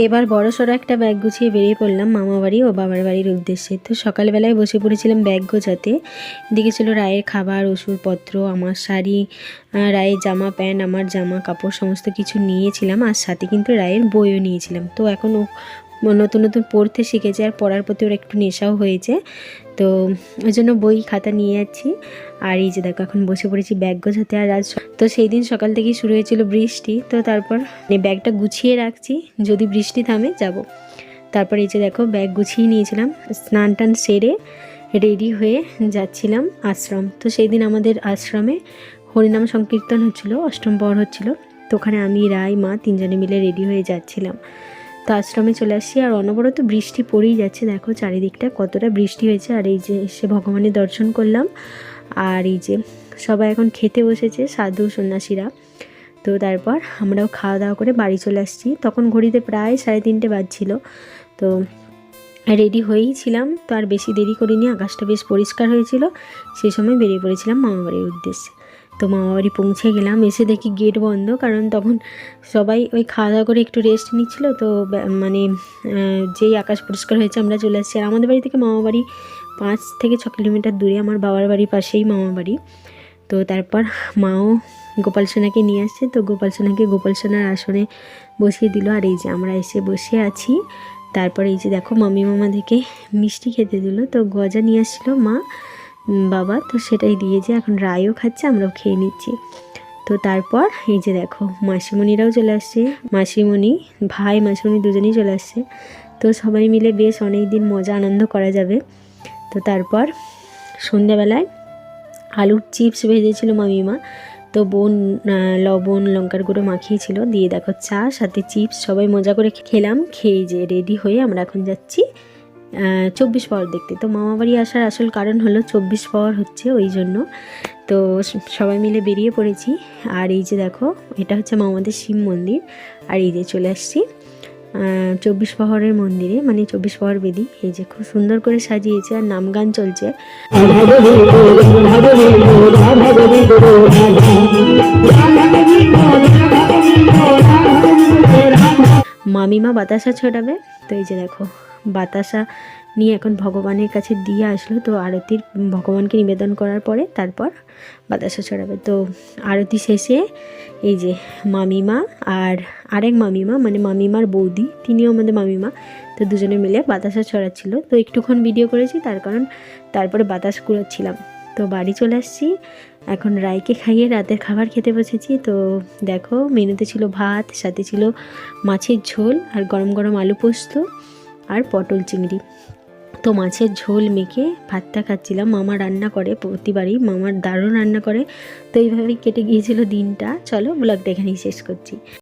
এবার বড়সড় একটা ব্যাগ গুছিয়ে বেরিয়ে পড়লাম মামা বাড়ি ও বাবার বাড়ির উদ্দেশ্যে। তো সকালবেলায় বসে পড়েছিলাম ব্যাগ গোছাতে। এদিকে ছিল রায়ের খাবার, ওষুধপত্র, আমার শাড়ি, রায়ের জামা প্যান্ট, আমার জামা কাপড় সমস্ত কিছু নিয়েছিলাম, আর সাথে কিন্তু রায়ের বইও নিয়েছিলাম। তো এখন ও নতুন নতুন পড়তে শিখেছে আর পড়ার প্রতি ওর একটু নেশাও হয়েছে, তো ওই জন্য বই খাতা নিয়ে যাচ্ছি। আর এই যে দেখো এখন বসে পড়েছি ব্যাগ গোছাতে। আর আজ তো সেই দিন সকাল থেকেই শুরু হয়েছিল বৃষ্টি, তো তারপর ব্যাগটা গুছিয়ে রাখছি, যদি বৃষ্টি থামে যাব। তারপর এই যে দেখো ব্যাগ গুছিয়ে নিয়েছিলাম, স্নান টান সেরে রেডি হয়ে যাচ্ছিলাম আশ্রম। তো সেই দিন আমাদের আশ্রমে হরিনাম সংকীর্তন হচ্ছিলো, অষ্টম প্রহর হচ্ছিলো। তো ওখানে আমি, রায়, মা তিনজনে মিলে রেডি হয়ে যাচ্ছিলাম। তো আশ্রমে চলে আসছি, আর অনবরত বৃষ্টি পড়েই যাচ্ছে, দেখো চারিদিকটা কতটা বৃষ্টি হয়েছে। আর এই যে এসে ভগবানের দর্শন করলাম। আর এই যে সবাই এখন খেতে বসেছে, সাধু সন্ন্যাসীরা। তো তারপর আমরাও খাওয়া দাওয়া করে বাড়ি চলে আসছি। তখন ঘড়িতে প্রায় 3:30 বাজছিল। তো রেডি হয়েই ছিলাম, তো আর বেশি দেরি করিনি, আকাশটা বেশ পরিষ্কার হয়েছিল। সেই সময় বেরিয়ে পড়েছিলাম মামাবাড়ির উদ্দেশ্যে। তো মামাবাড়ি পৌঁছে গেলাম, এসে দেখি গেট বন্ধ, কারণ তখন সবাই ওই খাওয়া দাওয়া করে একটু রেস্ট নিচ্ছিলো। তো মানে যেই আকাশ পরিষ্কার হয়েছে আমরা চলে আসছি। আর আমাদের বাড়ি থেকে মামাবাড়ি 5 থেকে 6 কিলোমিটার দূরে, আমার বাবার বাড়ির পাশেই মামাবাড়ি। তো তারপর মাও গোপাল সোনাকে নিয়ে আসছে, তো গোপাল সোনাকে গোপাল সোনার আসনে বসিয়ে দিল। আর এই যে আমরা এসে বসে আছি। তারপর এই যে দেখো মামি মামা থেকে মিষ্টি খেতে দিল, তো গজা নিয়ে আসছিলো মা বাবা, তো সেটাই দিয়েছে। এখন রায়ও খাচ্ছে, আমরাও খেয়ে নিচ্ছি। তো তারপর এই যে দেখো মাসিমণিরাও চলে আসছে, মাসিমণি ভাই মাসিমণি দুজনেই চলে আসছে। তো সবাই মিলে বেশ অনেক দিন মজা আনন্দ করা যাবে। তো তারপর সন্ধ্যাবেলায় আলুর চিপস ভেজেছিল মামিমা, তো বোন লবণ লঙ্কার গুঁড়ো মাখিয়েছিল, দিয়ে দেখো চা সাথে চিপস, সবাই মজা করে খেলাম। খেয়ে যে রেডি হয়ে আমরা এখন যাচ্ছি 24 প্রহর দেখতে। তো মামাবাড়ি আসার আসল কারণ হলো 24 প্রহর হচ্ছে, ওই জন্য তো সবাই মিলে বেরিয়ে পড়েছি। আর এই যে দেখো এটা হচ্ছে মামাদের শিব মন্দির। আর এই যে চলে আসছি 24 প্রহরের মন্দিরে, মানে 24 প্রহর বেদি। এই যে খুব সুন্দর করে সাজিয়েছে, আর নাম গান চলছে। মামিমা বাতাসা ছড়াবে, তো এই যে দেখো বাতাসা নিয়ে এখন ভগবানের কাছে দিয়ে আসলো। তো আরতির ভগবানকে নিবেদন করার পরে তারপর বাতাসা ছড়াবে। তো আরতি শেষে এই যে মামিমা আর আরেক মামিমা, মানে মামিমার বৌদি, তিনিও আমাদের মামিমা, তো দুজনে মিলে বাতাসা ছড়াচ্ছিল। তো একটুক্ষণ ভিডিও করেছি, তার কারণ তারপরে বাতাস কুড়াচ্ছিলাম। তো বাড়ি চলে আসছি, এখন রায়কে খাইয়ে রাতের খাবার খেতে বসেছি। তো দেখো মেনুতে ছিল ভাত, সাথে ছিল মাছের ঝোল, আর গরম গরম আলু পোস্ত, আর পটল চিংড়ি। তো মাছের ঝোল মেখে ভাতটা খাচ্ছিলাম। মামা রান্না করে প্রতিবারই, মামার দারুণ রান্না করে। তো এইভাবেই কেটে গিয়েছিল দিনটা। চলো ব্লগটা এখানেই শেষ করছি।